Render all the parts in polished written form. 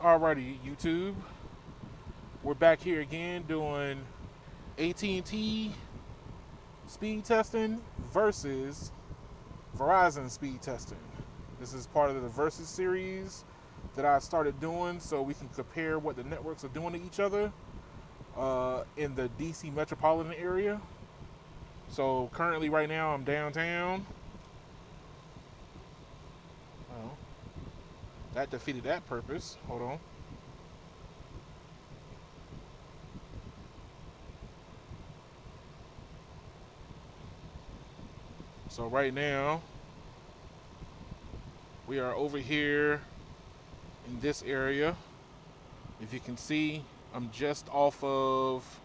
Alrighty, YouTube. We're back here again doing AT&T speed testing versus Verizon speed testing. This is part of the Versus series that I started doing so we can compare what the networks are doing to each other in the DC metropolitan area. So currently right now I'm downtown. Oh, that defeated that purpose. Hold on. So right now we are over here in this area. If you can see, I'm just off of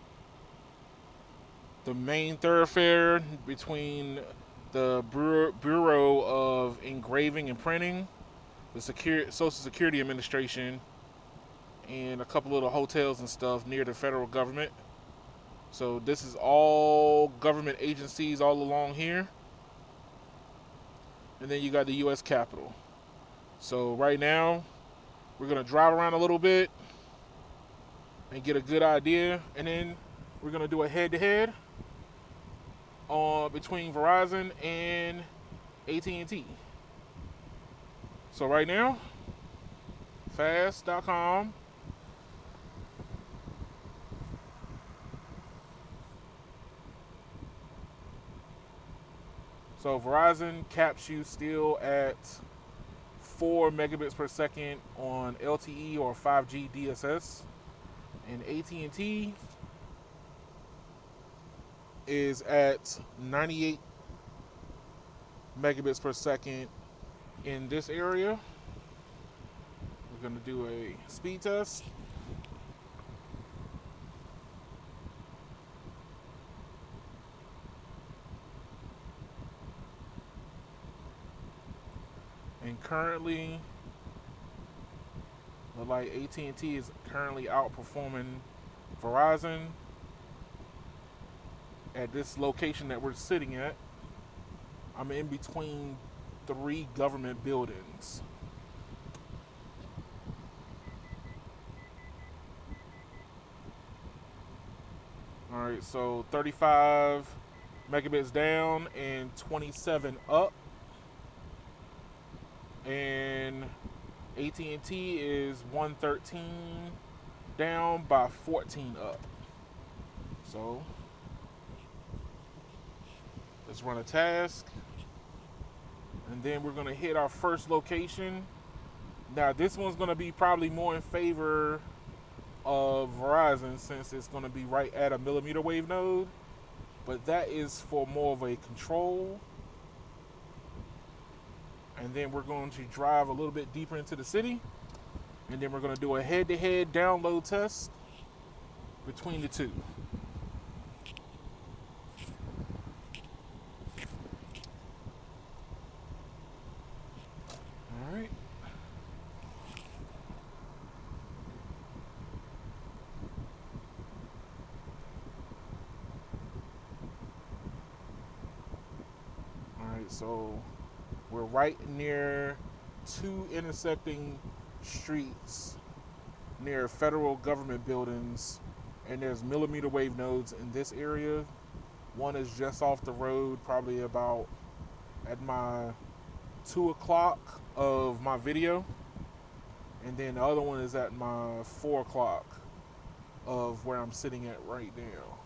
the main thoroughfare between the Bureau of Engraving and Printing, the Social Security Administration, and a couple of the hotels and stuff near the federal government. So this is all government agencies all along here. And then you got the U.S. Capitol. So right now, we're going to drive around a little bit and get a good idea. And then we're going to do a head-to-head between Verizon and AT&T. So right now, fast.com. So Verizon caps you still at 4 megabits per second on LTE or 5G DSS, and AT&T is at 98 megabits per second in this area. We're going to do a speed test. And currently, like AT&T is currently outperforming Verizon at this location that we're sitting at. I'm in between 3 government buildings. All right, so 35 megabits down and 27 up. And AT&T is 113 down by 14 up. So let's run a task. And then we're going to hit our first location. Now this one's going to be probably more in favor of Verizon since it's going to be right at a millimeter wave node. But that is for more of a control. And then we're going to drive a little bit deeper into the city. And then we're going to do a head-to-head download test between the two. All right. All right, so we're right near 2 intersecting streets near federal government buildings, and there's millimeter wave nodes in this area. One is just off the road, probably about at my 2 o'clock of my video, and then the other one is at my 4 o'clock of where I'm sitting at right now.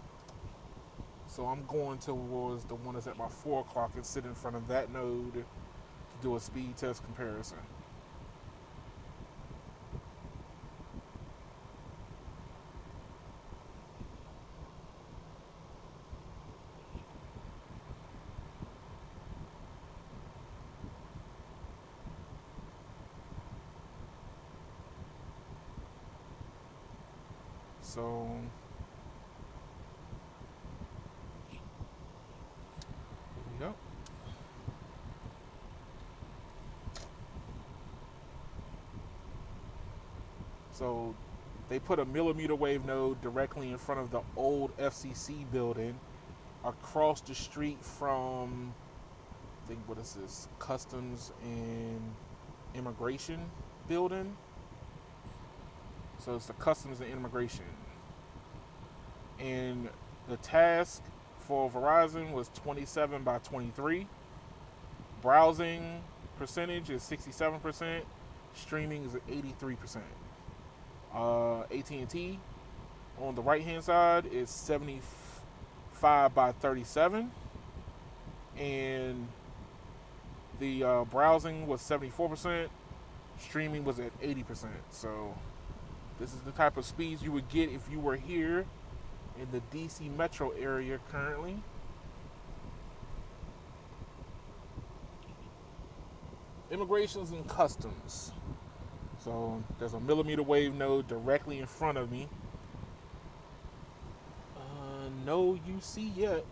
So I'm going towards the one that's at my 4 o'clock and sit in front of that node to do a speed test comparison. So here we go. So they put a millimeter wave node directly in front of the old FCC building across the street from, I think, what is this, Customs and Immigration building. So it's the customs and immigration. And the task for Verizon was 27 by 23. Browsing percentage is 67%. Streaming is 83%. AT&T on the right hand side is 75 by 37. And the browsing was 74%. Streaming was at 80%. So this is the type of speeds you would get if you were here in the DC metro area currently. Immigrations and customs. So there's a millimeter wave node directly in front of me. No UC yet.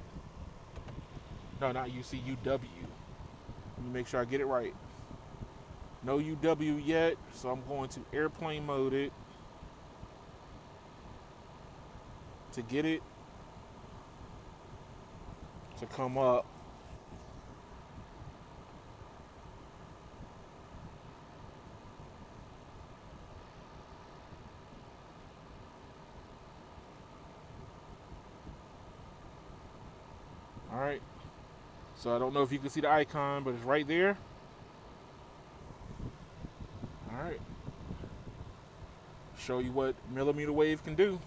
No, not UC, UW. Let me make sure I get it right. No UW yet, so I'm going to airplane mode it to get it to come up. All right. So I don't know if you can see the icon, but it's right there. All right. Show you what millimeter wave can do.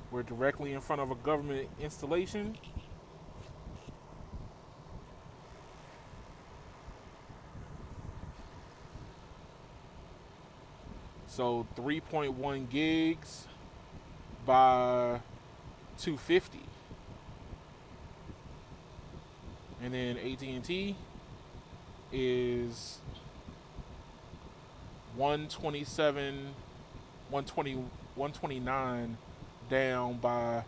We're directly in front of a government installation. So 3.1 gigs by 250. And then AT&T is 127, 120, 129 down by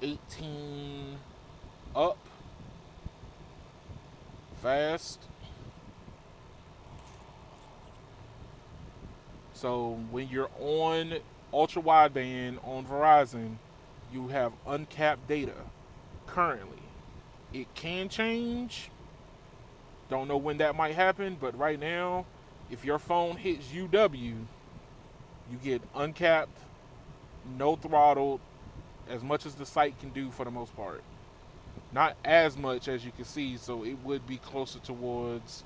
18 up. Fast. So when you're on ultra wideband on Verizon, you have uncapped data currently. It can change. Don't know when that might happen, but right now, if your phone hits UW, you get uncapped, no throttle, as much as the site can do for the most part. Not as much as you can see, so it would be closer towards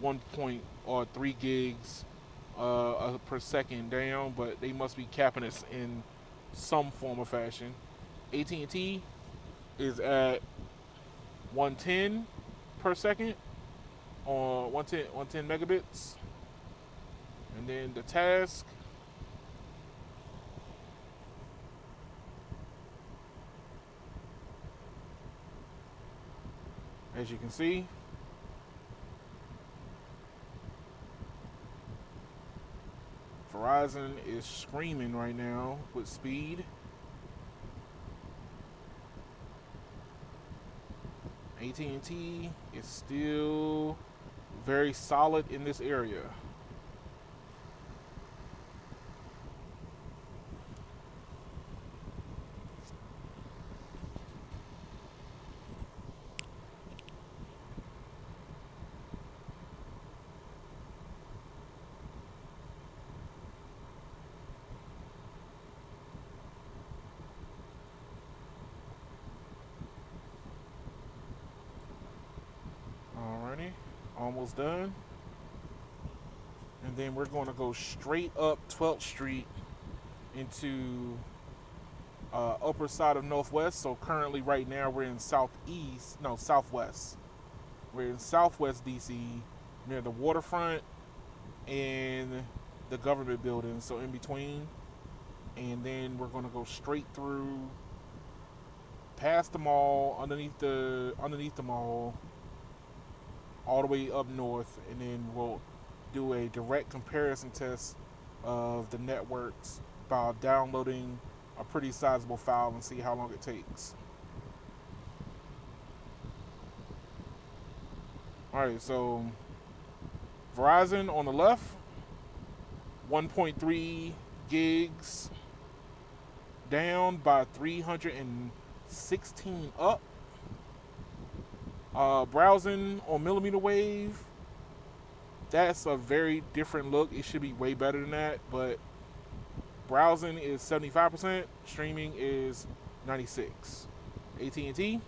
1.3 gigs per second down, but they must be capping us in some form or fashion. AT&T is at 110 per second on 110 megabits. And then the task, as you can see, Verizon is screaming right now with speed. AT&T is still very solid in this area. Alrighty, almost done. And then we're going to go straight up 12th Street into upper side of Northwest. So currently right now we're in Southwest. We're in Southwest DC near the waterfront and the government building, so in between. And then we're going to go straight through past the mall, underneath the mall, all the way up north, and then we'll do a direct comparison test of the networks by downloading a pretty sizable file and see how long it takes. Alright, so Verizon on the left, 1.3 gigs down by 316 up. Browsing on millimeter wave, That's a very different look. It should be way better than that, but browsing is 75%, streaming is 96. AT&T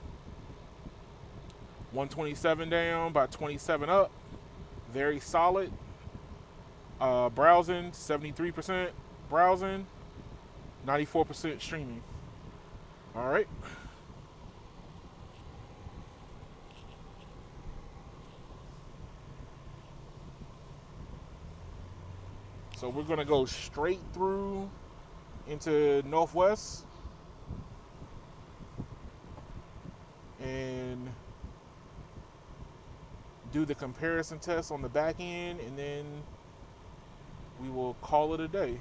127 down by 27 up, very solid. Browsing 73% browsing, 94% streaming. All right. So we're gonna go straight through into Northwest and do the comparison test on the back end, and then we will call it a day.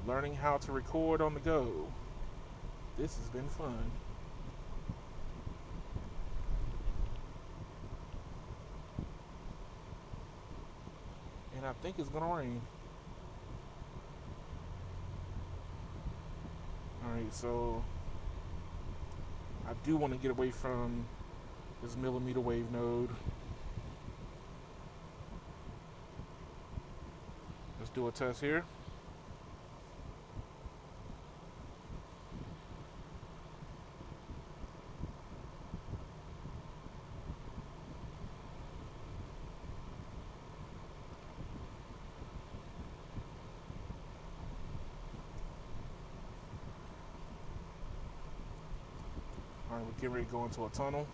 Learning how to record on the go. This has been fun. And I think it's gonna rain. Alright, so I do want to get away from this millimeter wave node. Let's do a test here. Alright, we're getting ready to go into a tunnel.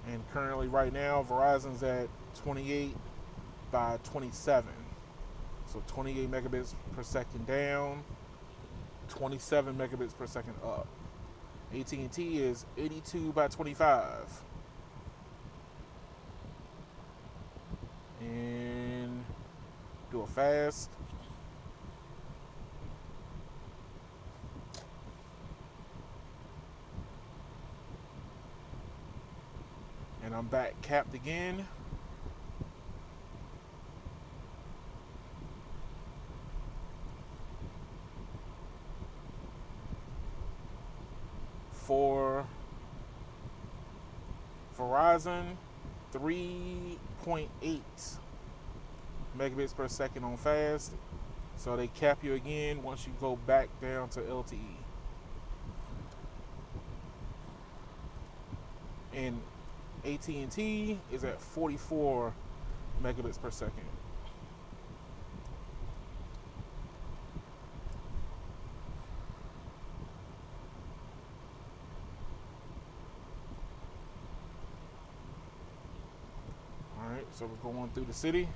And currently right now Verizon's at 28 by 27. So 28 megabits per second down, 27 megabits per second up. AT&T is 82 by 25. And do a fast. And I'm back capped again. For Verizon, 3.8 megabits per second on fast. So they cap you again once you go back down to LTE. And AT&T is at 44 megabits per second. Alright, so we're going through the city.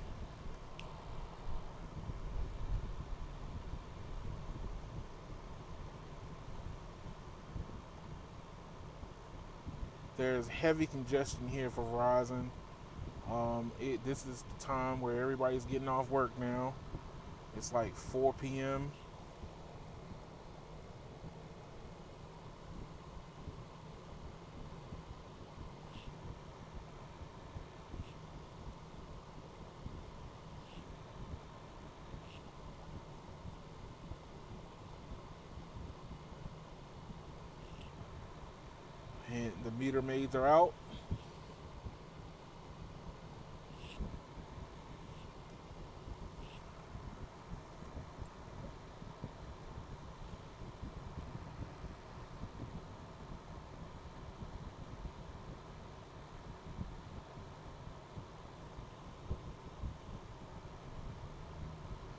There's heavy congestion here for Verizon. This is the time where everybody's getting off work now. It's like 4 p.m. And the meter maids are out.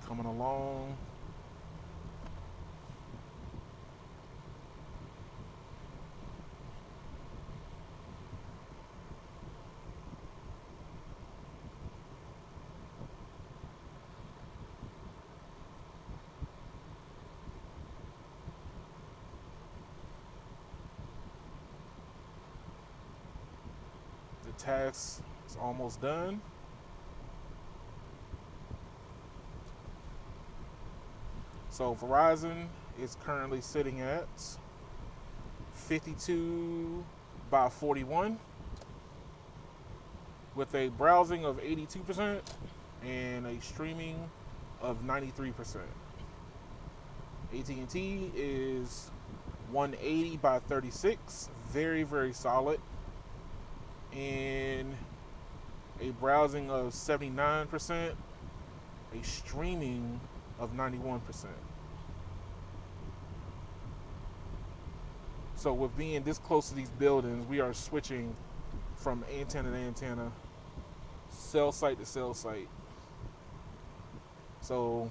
Coming along. The task is almost done. So Verizon is currently sitting at 52 by 41 with a browsing of 82% and a streaming of 93%. AT&T is 180 by 36, very, very solid, and a browsing of 79%, a streaming of 91%. So with being this close to these buildings, we are switching from antenna to antenna, cell site to cell site. So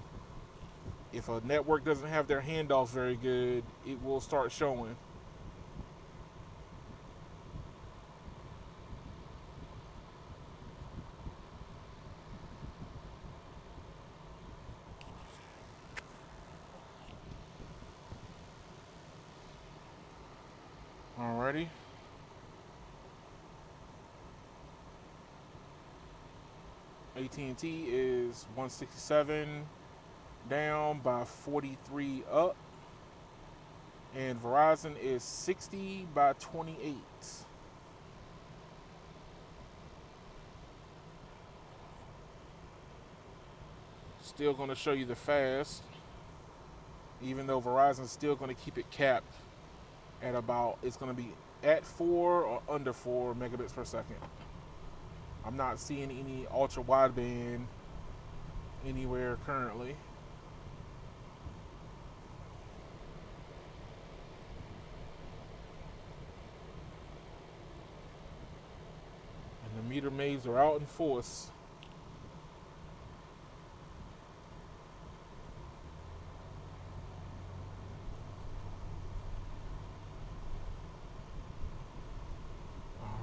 if a network doesn't have their handoffs very good, it will start showing. Alrighty. AT&T is 167 down by 43 up. And Verizon is 60 by 28. Still going to show you the fast, even though Verizon's still going to keep it capped at about, it's going to be at 4 or under 4 megabits per second. I'm not seeing any ultra wideband anywhere currently. And the meter maids are out in force.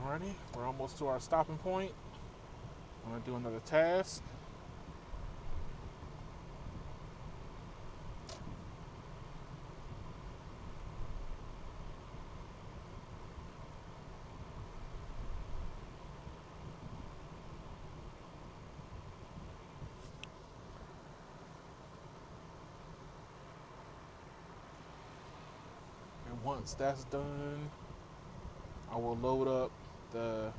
Alrighty, we're almost to our stopping point. I'm going to do another task. And once that's done, I will load up the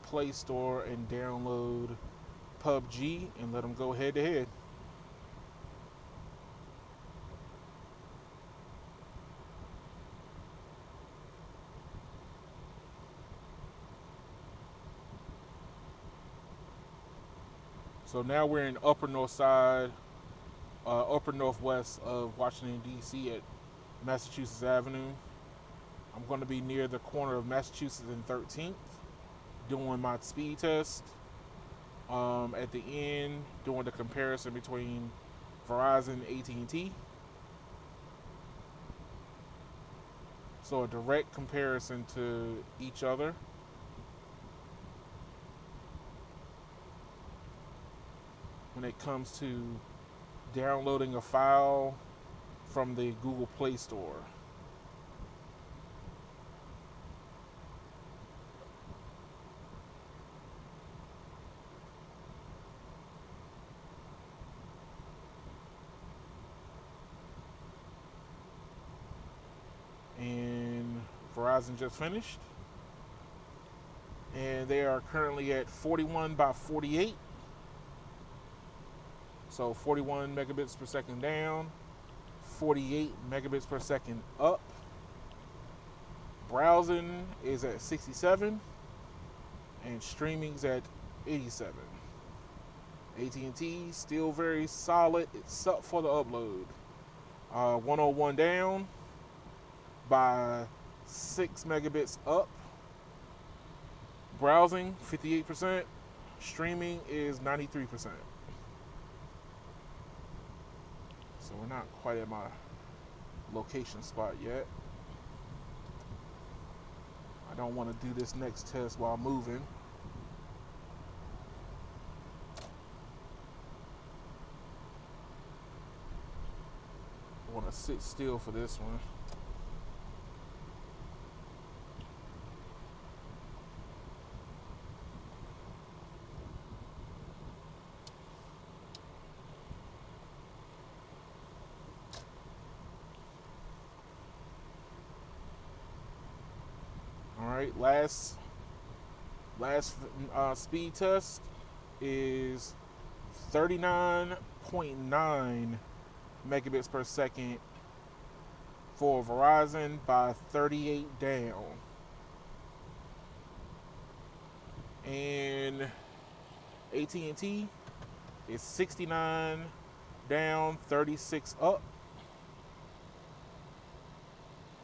Play Store and download PUBG and let them go head to head. So now we're in upper north side, upper northwest of Washington, D.C. at Massachusetts Avenue. I'm going to be near the corner of Massachusetts and 13th doing my speed test. At the end, doing the comparison between Verizon and AT&T. So a direct comparison to each other. When it comes to downloading a file from the Google Play Store. And Verizon just finished. And they are currently at 41 by 48. So 41 megabits per second down, 48 megabits per second up. Browsing is at 67 and streaming's at 87. AT&T still very solid, except for the upload. 101 down by 6 megabits up. Browsing 58%, streaming is 93%. So we're not quite at my location spot yet. I don't want to do this next test while moving. I want to sit still for this one. right, last speed test is 39.9 megabits per second for Verizon by 38 down. And AT&T is 69 down, 36 up.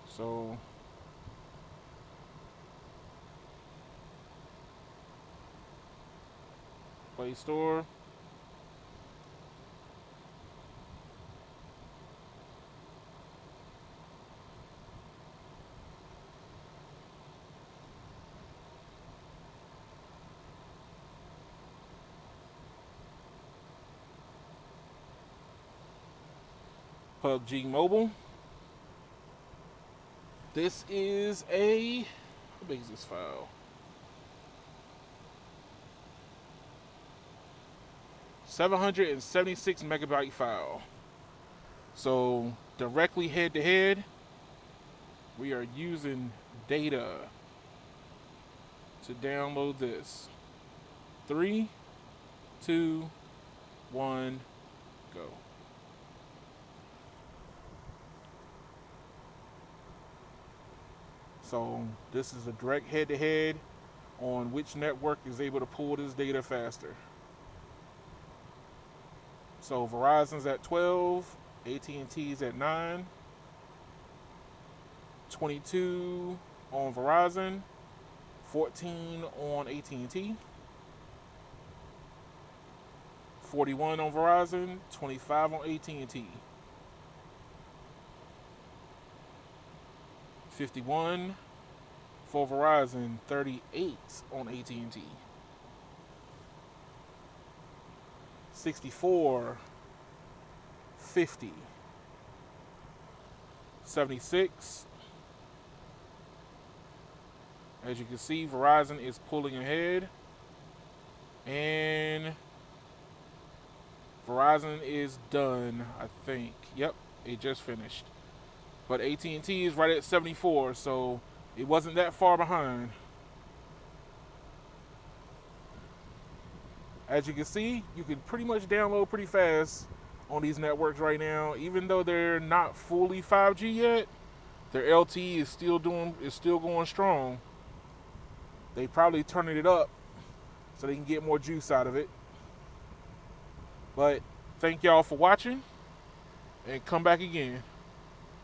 So Play Store. PUBG Mobile. This is how big is this file? 776 megabyte file. So directly head to head, we are using data to download this. 3, 2, 1, go. So this is a direct head-to-head on which network is able to pull this data faster. So Verizon's at 12, AT&T's at 9, 22 on Verizon, 14 on AT&T, 41 on Verizon, 25 on AT&T, 51 for Verizon, 38 on AT&T, 64, 50, 76. As you can see, Verizon is pulling ahead, and Verizon is done, I think. Yep, it just finished. But AT&T is right at 74, so it wasn't that far behind. As you can see, you can pretty much download pretty fast on these networks right now. Even though they're not fully 5G yet, their LTE is still going strong. They probably turning it up so they can get more juice out of it. But thank y'all for watching, and come back again.